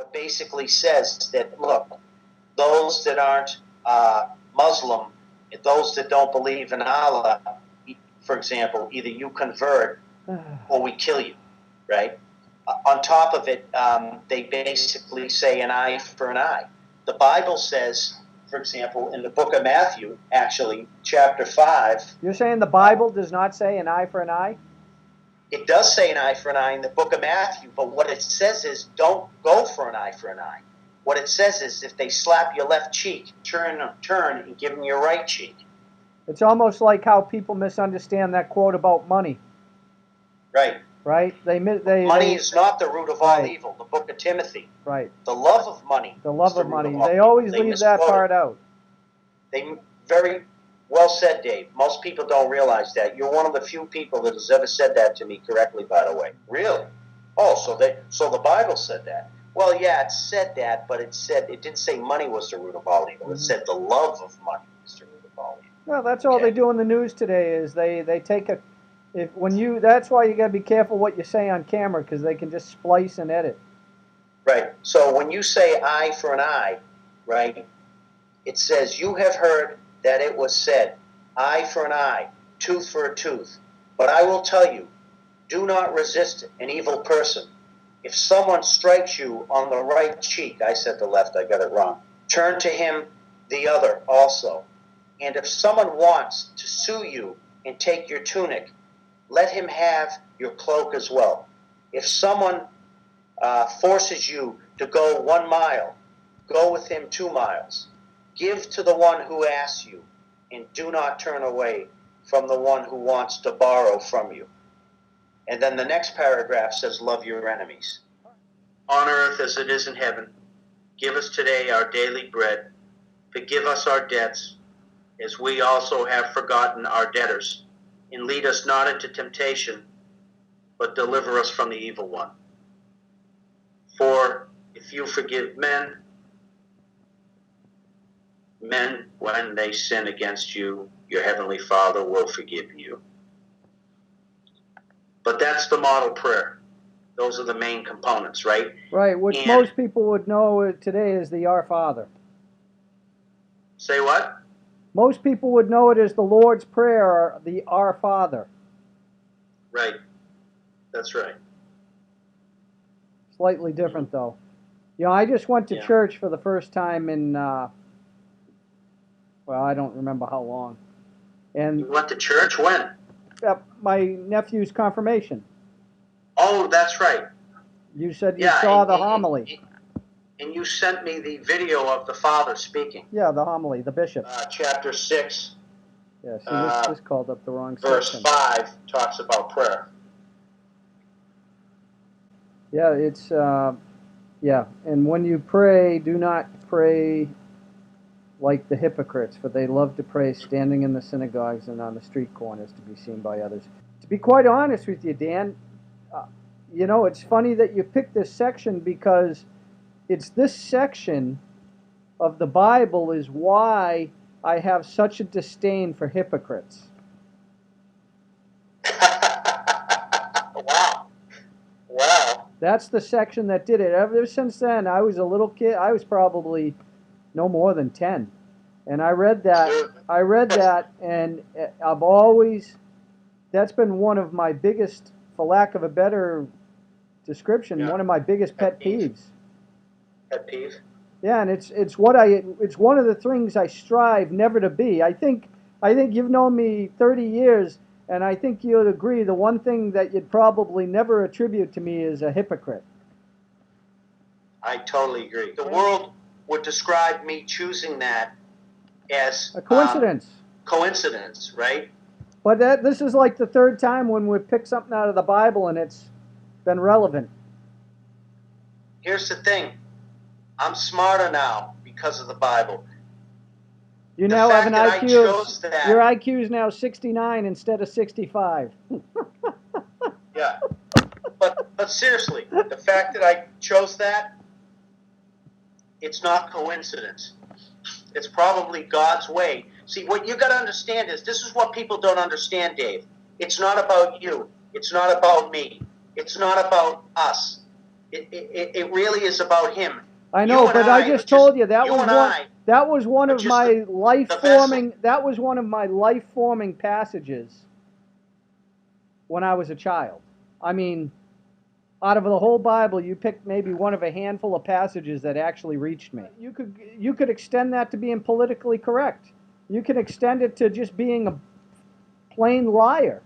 it basically says that, look, those that aren't Muslim, those that don't believe in Allah, for example, either you convert or we kill you, right? On top of it, they basically say an eye for an eye. The Bible says, for example, in the book of Matthew, actually, chapter 5. You're saying the Bible does not say an eye for an eye? It does say an eye for an eye in the book of Matthew, but what it says is don't go for an eye for an eye. What it says is if they slap your left cheek, turn and give them your right cheek. It's almost like how people misunderstand that quote about money. Right. Right? Money is not the root of all evil, the book of Timothy. Right. The love of money. The love of money. They always leave that part out. They very well said, Dave. Most people don't realize that. You're one of the few people that has ever said that to me correctly, by the way. Really? Oh, so the Bible said that. Well, yeah, it said that, but it didn't say money was the root of all evil. It said the love of money was the root of all evil. Well, that's all they do in the news today is they take a that's why you got to be careful what you say on camera because they can just splice and edit. Right. So when you say eye for an eye, right, it says you have heard that it was said, eye for an eye, tooth for a tooth. But I will tell you, do not resist an evil person. If someone strikes you on the right cheek, I said the left, I got it wrong, turn to him the other also. And if someone wants to sue you and take your tunic, let him have your cloak as well. If someone forces you to go 1 mile, go with him 2 miles. Give to the one who asks you, and do not turn away from the one who wants to borrow from you. And then the next paragraph says, love your enemies. On earth as it is in heaven, give us today our daily bread. Forgive us our debts, as we also have forgotten our debtors. And lead us not into temptation, but deliver us from the evil one. For if you forgive men, when they sin against you, your heavenly Father will forgive you. But that's the model prayer. Those are the main components, right? Right, which most people would know today is the Our Father. Say what? Most people would know it as the Lord's Prayer, the Our Father. Right. That's right. Slightly different, though. You know, I just went to church for the first time in, well, I don't remember how long. And you went to church? When? My nephew's confirmation. Oh, that's right. You said you saw the homily. And you sent me the video of the father speaking. Yeah, the homily, the bishop. Chapter 6. Yeah, see, this called up the wrong verse section. 5 talks about prayer. Yeah, it's, and when you pray, do not pray like the hypocrites, for they love to pray standing in the synagogues and on the street corners to be seen by others. To be quite honest with you, Dan, you know, it's funny that you picked this section because it's this section of the Bible is why I have such a disdain for hypocrites. Wow. That's the section that did it. Ever since then, I was a little kid. I was probably no more than 10. And I read that, and I've always, that's been one of my biggest, for lack of a better description, one of my biggest pet peeves. Pet peeve? Yeah, and it's one of the things I strive never to be. I think you've known me 30 years, and I think you'd agree the one thing that you'd probably never attribute to me is a hypocrite. I totally agree. The world would describe me choosing that as a coincidence. Coincidence, right? But this is like the third time when we pick something out of the Bible and it's been relevant. Here's the thing. I'm smarter now because of the Bible. You now have an IQ. Your IQ is now 69 instead of 65. Yeah. But seriously, the fact that I chose that, it's not coincidence. It's probably God's way. See, what you got to understand is, this is what people don't understand, Dave. It's not about you. It's not about me. It's not about us. It really is about him. I know, but I just told you that was one. That was one of my life forming passages when I was a child. I mean, out of the whole Bible, you picked maybe one of a handful of passages that actually reached me. You could extend that to being politically correct. You can extend it to just being a plain liar.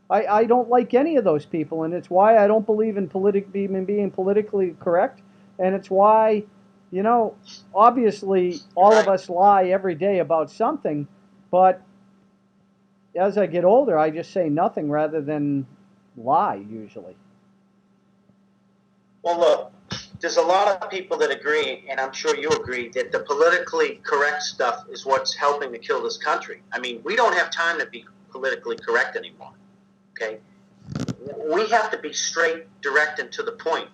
I don't like any of those people, and it's why I don't believe in being politically correct, and it's why, you know, obviously all of us lie every day about something, but as I get older, I just say nothing rather than lie usually. Well, look, there's a lot of people that agree, and I'm sure you agree, that the politically correct stuff is what's helping to kill this country. I mean, we don't have time to be politically correct anymore. Okay? We have to be straight, direct, and to the point.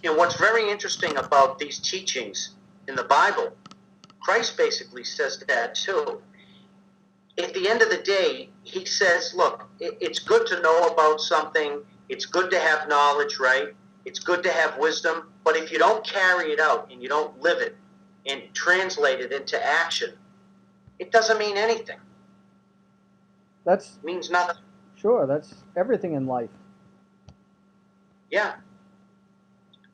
And what's very interesting about these teachings in the Bible, Christ basically says that too. At the end of the day, he says, look, it's good to know about something. It's good to have knowledge, right? It's good to have wisdom. But if you don't carry it out and you don't live it and translate it into action, it doesn't mean anything. It means nothing. Sure, that's everything in life. Yeah.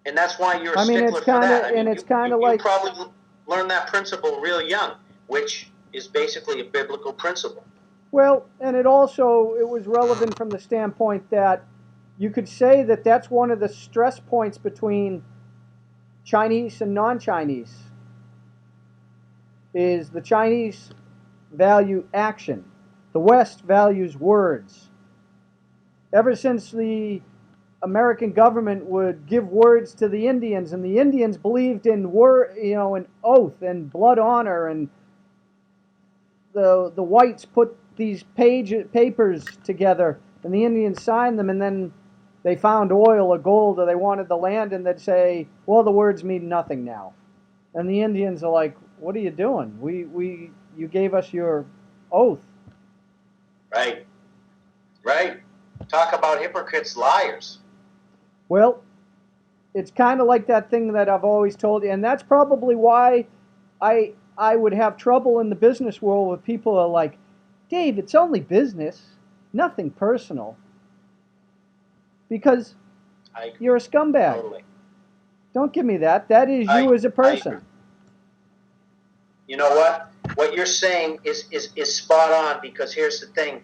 And that's why you're a stickler for that. You probably learned that principle real young, which is basically a biblical principle. Well, and it was relevant from the standpoint that you could say that that's one of the stress points between Chinese and non-Chinese, is the Chinese value action. The West values words. Ever since the American government would give words to the Indians, and the Indians believed in an oath and blood honor, and the whites put these papers together, and the Indians signed them, and then they found oil or gold, or they wanted the land, and they'd say, well, the words mean nothing now. And the Indians are like, what are you doing? You gave us your oath. Right. Right. Talk about hypocrites, liars. Well, it's kind of like that thing that I've always told you, and that's probably why I would have trouble in the business world with people who are like, Dave, it's only business, nothing personal. Because you're a scumbag. Totally. Don't give me that. That is you as a person. You know what? What you're saying is spot on, because here's the thing.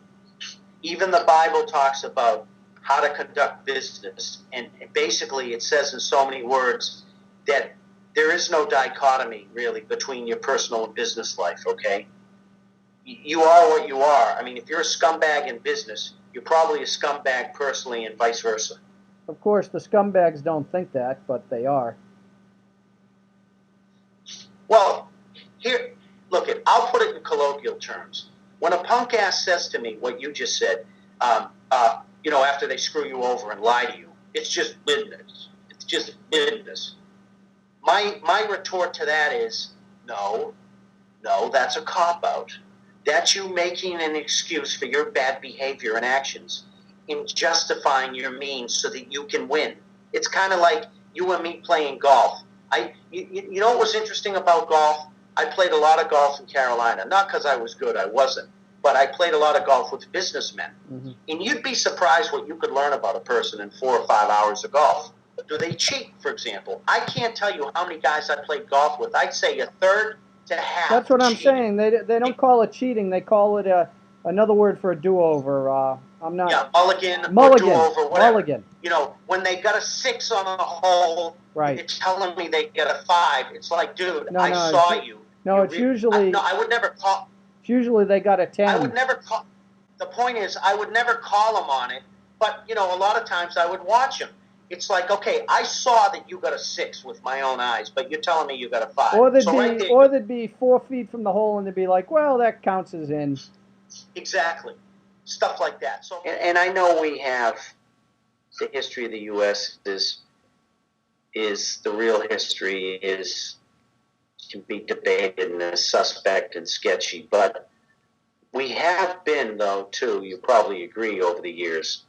Even the Bible talks about how to conduct business. And basically it says in so many words that there is no dichotomy, really, between your personal and business life, okay? You are what you are. I mean, if you're a scumbag in business, you're probably a scumbag personally, and vice versa. Of course, the scumbags don't think that, but they are. Well, here, look, I'll put it in colloquial terms. When a punk ass says to me what you just said, after they screw you over and lie to you, it's just business. It's just business. My retort to that is, no, that's a cop-out. That's you making an excuse for your bad behavior and actions in justifying your means so that you can win. It's kind of like you and me playing golf. You know what was interesting about golf? I played a lot of golf in Carolina. Not because I was good, I wasn't. But I played a lot of golf with businessmen. Mm-hmm. And you'd be surprised what you could learn about a person in 4 or 5 hours of golf. Do they cheat, for example? I can't tell you how many guys I played golf with. I'd say a third to half. That's what I'm saying. They don't call it cheating. They call it another word for a do-over. I'm not. Yeah, mulligan or do-over, whatever. Mulligan. You know, when they got a 6 on a hole, right. It's telling me they get a 5. It's like, dude, I saw you. No, it's usually. I would never call. It's usually they got a 10. I would never call. The point is, I would never call them on it. But, a lot of times I would watch them. It's like, okay, I saw that you got a 6 with my own eyes, but you're telling me you got a 5. Or they'd be 4 feet from the hole, and they'd be like, well, that counts as in. Exactly. Stuff like that. So, and I know we have the history of the U.S. is the real history can be debated and is suspect and sketchy, but we have been, though, too, you probably agree, over the years,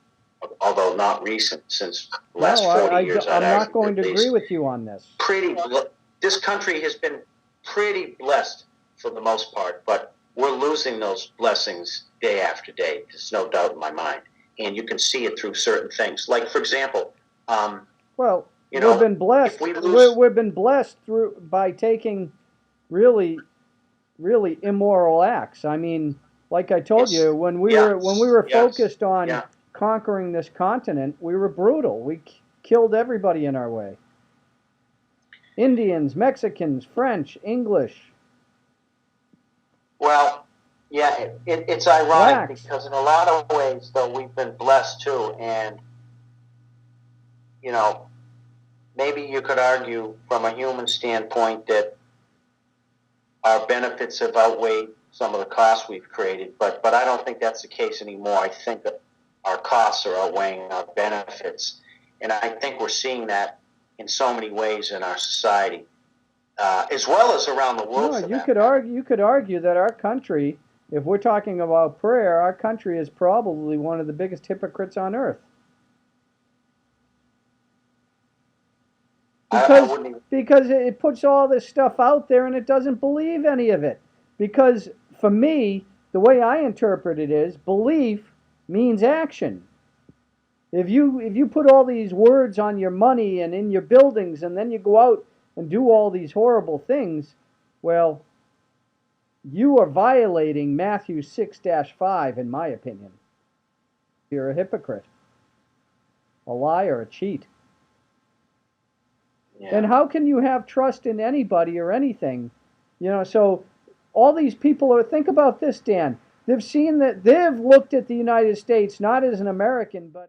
although not recent, since the No, last 40 years, I'm I'd not argue going at to least, agree with you on this. this country has been pretty blessed for the most part, but we're losing those blessings day after day. There's no doubt in my mind. And you can see it through certain things. Like, for example, well, you know, we've been blessed. We've been blessed by taking really, really immoral acts. I mean, like I told you, when we were focused on conquering this continent, we were brutal. We killed everybody in our way. Indians, Mexicans, French, English. Well, yeah, it's ironic because in a lot of ways, though, we've been blessed too. And, you know, maybe you could argue from a human standpoint that our benefits have outweighed some of the costs we've created, but I don't think that's the case anymore. I think that our costs are outweighing our benefits. And I think we're seeing that in so many ways in our society. As well as around the world. No, you could argue that our country, if we're talking about prayer, our country is probably one of the biggest hypocrites on earth. Because it puts all this stuff out there and it doesn't believe any of it. Because for me, the way I interpret it is belief means action. If you put all these words on your money and in your buildings and then you go out and do all these horrible things, well, you are violating Matthew 6-5, in my opinion. You're a hypocrite, a liar, a cheat. Yeah. And how can you have trust in anybody or anything? You know, so all these people think about this, Dan. They've looked at the United States not as an American, but